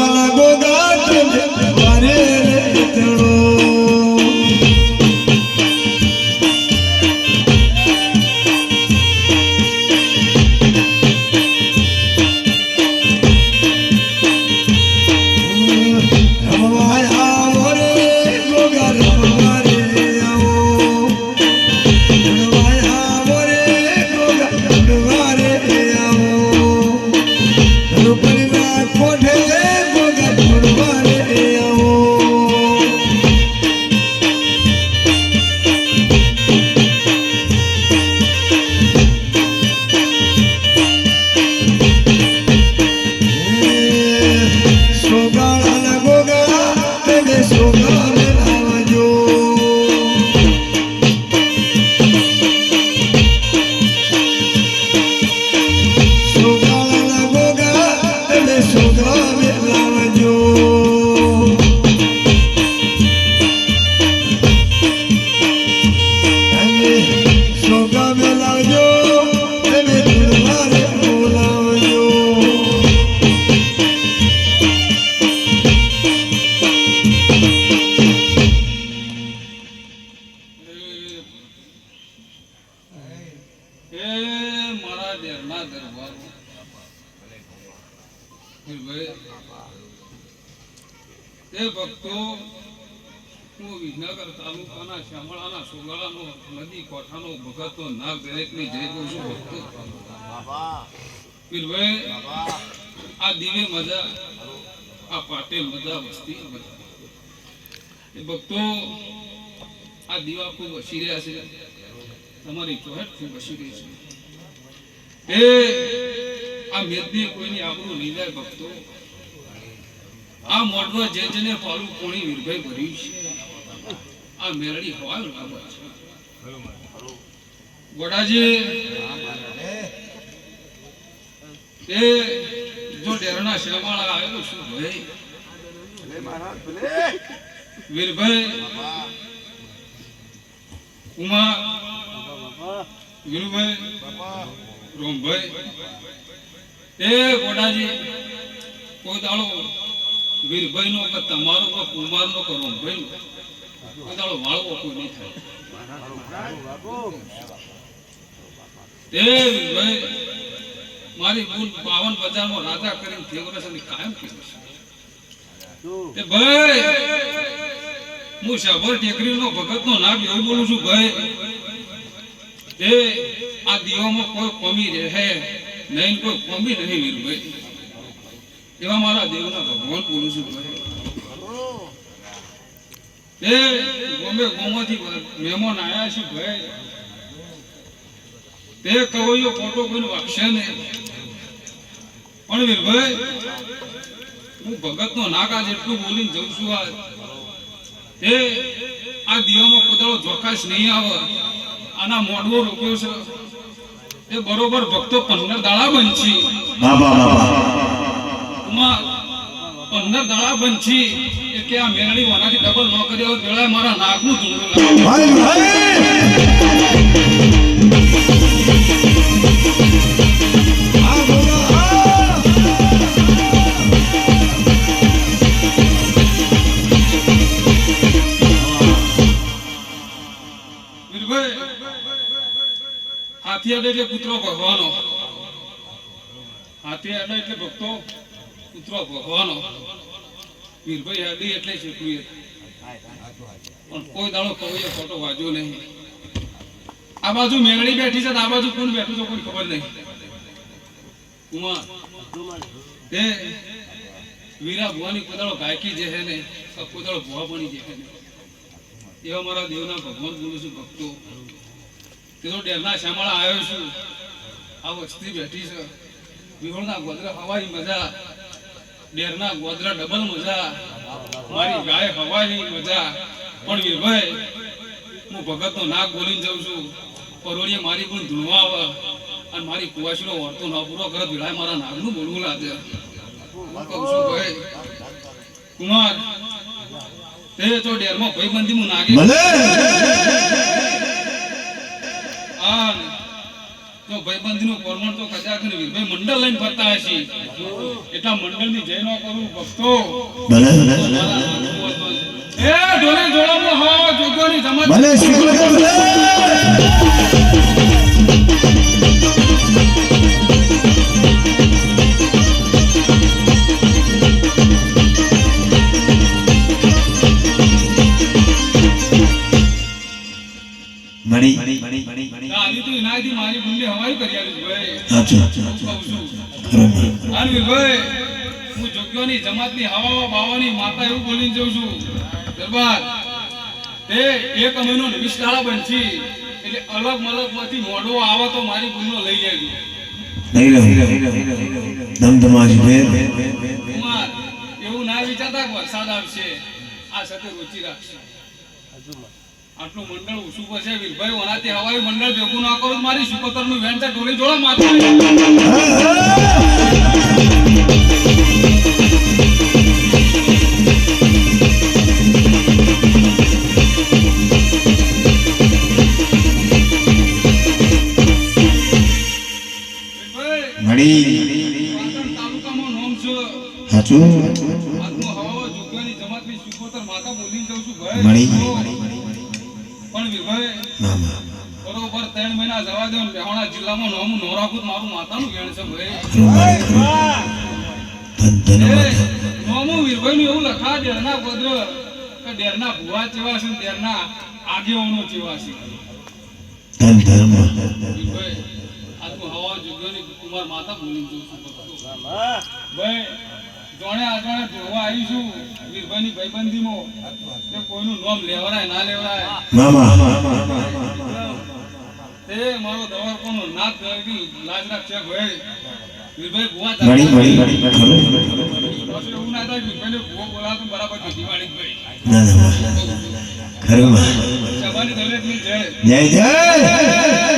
સોગાળા ગોગા મારે તણો નદી કોઠાનો ભગતો નાગ દરેકની જય કહું છું ભક્તો આ દિવે મજા આ પાટે મજા વસ્તી મજા એ ભક્તો આ દીવા ખૂબ વસી રહ્યા છે તમારી ચોહટ ખૂબ વસી રહી છે એ આ મેદની કોઈની આબરૂ નહીં જાય ભક્તો આ મોઢવા જે જેને પાલું કોણી વીરભાઈ ભર્યું છે આ મેરડી હવાલ બાબત છે વડાજી એ જો ડેરના શેમાળા આવેલું શું ભાઈ વીરભાઈ ઉમા વીરુભાઈ રોમભાઈ એ વડાજી કોઈ દાડો વીરભાઈ નો કે તમારો કે કુમાર નો કે રોમભાઈ નો કોઈ દાડો વાળવો કોઈ નહીં થાય મારી ભૂલ 52 માં રાજા કરીને ફેવરેશન કાયમ કર્યું છે ભાઈ હું શબર ટેકરી નો ભગત નો નામ એવું બોલું છું ભાઈ એ આ દીવામાં કોઈ કમી રહે નહીં કોઈ કમી નહીં વીરભાઈ એવા મારા દેવના ભગવાન બોલું છું ભાઈ એ ગમે ગોમાંથી મહેમાન આયા છે ભાઈ તે કવૈયો ફોટો કોઈને વાગશે ને પણ વીરભાઈ હું ભગત નો નાકા જેટલું બોલીને જઉં છું આ દીવામાં પોતાનો જોખાશ નહીં આવે આના મોડવો રોક્યો છે એ બરોબર ભક્તો 15 દાડા બનશી 15 દાડા બનશી કે આ મેરડી વાનાથી ડબલ ન કર્યો વેળા મારા નાકનું ધૂળું હાથી અડે એટલે પુત્રો ભગવાનો હાથી અડે એટલે ભક્તો પુત્રો ભગવાનો વીરભાઈ અડી એટલે શીખવી પણ કોઈ દાડો કવૈયો ફોટો વાંચ્યો નહીં આ બાજુ મેરડી બેઠી છે આ બાજુ કોણ બેઠું છે કોઈ ખબર નહીં કુમાર એ વીરા ભુવાની કોઈ દાડો ગાયકી જે હે ને કોઈ દાડો ભુવા બની જે હે ને એવા મારા દેવના ભગવાન બોલું છું ભક્તો તે તો ડેરના શામળા આવ્યો છું આ વસ્તી બેઠી છે વિહોળના ગોદરા હવાની મજા ડેરના ગોદરા ડબલ મજા મારી ગાય હવાની મજા પણ વીરભાઈ હું ભગતનો નાક બોલીને જાઉં છું પરોળીએ મારી પણ ધૂળવા આવે અને મારી કુવાશીનો વર્તો ન પૂરો કરે ભીડાય મારા નાકનું બોલવું લાગે કહું છું ભાઈ કુમાર તે તો ડેરમાં ભાઈબંધી હું નાગી તો ભાઈબંધીનું પરમણ તો કદાચ ને વીરભાઈ મંડળ લઈને ફરતા હશે એટલા મંડળની જય નો કરું ભક્તો ભલે એ ઢોલે જોડામાં હો જોગોની જમાત ભલે શિકોતર ભલે મણી આની તો ઇનાયતી મારી બુલ્લી હવાઈ કરી આલી ભાઈ અચ્છા આની ભાઈ હું જોગ્યોની જમાતની હવા બાવાની માતા એવું બોલીને જઉં છું દરબાર તે એક મહિનો નિષ્ઠાળા બનશી એટલે અલગ મલગમાંથી મોઢો આવે તો મારી બુલ્લો લઈ જાય દમદમાજી ફેર કુમાર એવું ના વિચારતા કે વરસાદ આવશે આ સાથે રુચિ રાખશે આટલું મંડળ ઓછું પડશે વીરભાઈ ઓનાથી હવાઈ મંડળ ભેગું ના કરો મારી શિકોતર નું વેણ ઢોળી જોડા માથે મણી તાલુકામાં નામ છે સાચું આજનો હવા જોગ્યાની જમાતની શિકોતર માતા બોલીને જઉં છું ભાઈ મણી પણ વીરભાઈ મામા બરોબર 3 મહિના જવા દો ને બેહોણા જિલ્લામાં નામું નોરાકુત મારું માતાનું વેણ છે ભાઈ ધન માતા નામું વીરભાઈનું એવું લખા ડેરના પદ્ર કે ડેરના ભુવા ચેવા છે ને ડેરના આગેવાનો ચેવા છે ધર્મ વીરભાઈ આજનું હવા જોગ્યોની કુમાર માતા બોલી જઉં છું ભાઈ જોણે આજોણે જોવા આવીશું વીરભાઈની ભાઈબંધીમાં તે કોઈનું નામ લેવરાય ના લેવરાય મામા તે મારો દવાખાનો નાક ગળી લાજ રાખશે ભાઈ વીરભાઈ ભુવા મણી મણી ખરું પછી એવું ના થાય વીરભાઈને ભુવો બોલાવતો બરાબર જતી વાળી ભાઈ ના ખરું સભાની દોલતની જય જય જય